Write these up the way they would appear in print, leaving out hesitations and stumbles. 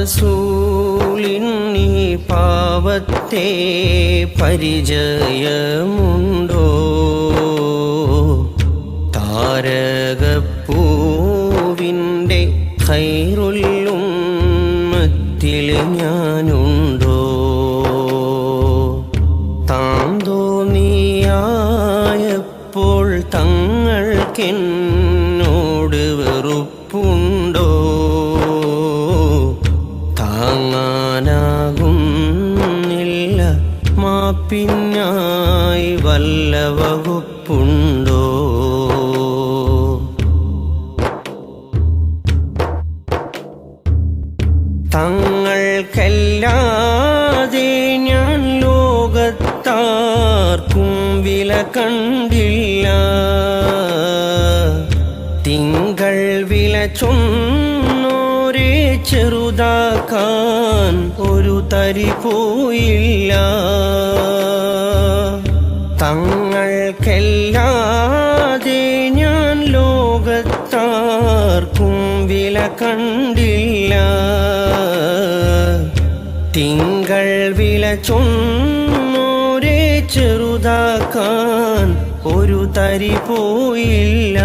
റസൂലിന്നീ പാവത്തെ പരിചയമുണ്ടോ? താരകപ്പൂവിൻ്റെ ഖൈറുൽ ഉമ്മത്തിൽ ഞാനുണ്ടോ? താൻ തോന്നിയായപ്പോൾ തങ്ങൾക്കെന്നോട് വെറുപ്പുണ്ടോ? താങ്ങാനാകുന്നില്ല മാപ്പിനായി വല്ല വകുപ്പുണ്ടോ? തങ്ങൾക്കല്ലാതെ ഞാൻ ലോകത്താർക്കും വില കണ്ടില്ല. തിങ്കൾ വില ചൊന്നോരെ ചെറുതാക്കാൻ ഒരു തരി പോയില്ല. തങ്ങൾക്കല്ലാതെ ഞാൻ ലോകത്താർക്കും വില കണ്ടില്ല. തിങ്കൾ വില ചൊന്നോരെ ചെറുതാക്കാൻ ഒരു തരി പോയില്ല.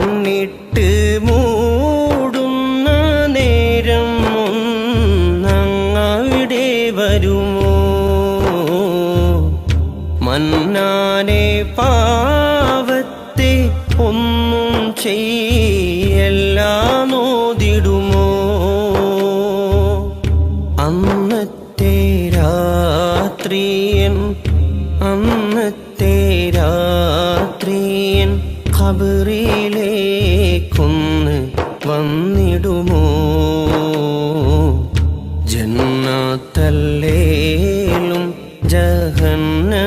എന്നിട്ട് മൂടുന്ന നേരം ഒന്നങ്ങവിടെ വരുമോ? മന്നാനെ പാവത്തെ ഒന്നും ചെയ്യല്ല നോദിടുമോ? അന്നത്തെ രാത്രിയൻ ഖബറിലേക്കൊന്ന് വന്നിടുമോ? ജന്നത്തല്ലേലും ജഹന്നമാകാതെ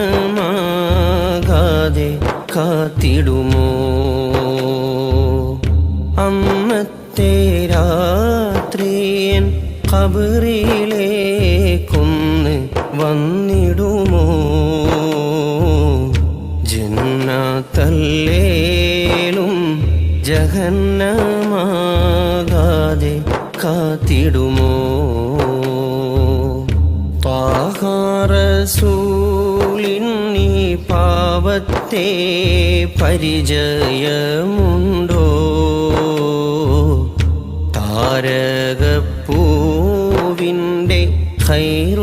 കാത്തിടുമോ? അന്നത്തെ രാത്രിയൻ ഖബറിലേക്കൊന്ന് വന്നിടുമോ? ജന്നത്തല്ലേലും ജഹന്നമാകാതെ കാത്തിടുമോ? ത്വാഹ റസൂലിന്നീ പാവത്തെ പരിചയമുണ്ടോ? താരകപ്പൂവിൻ്റെ ഖൈറുൽ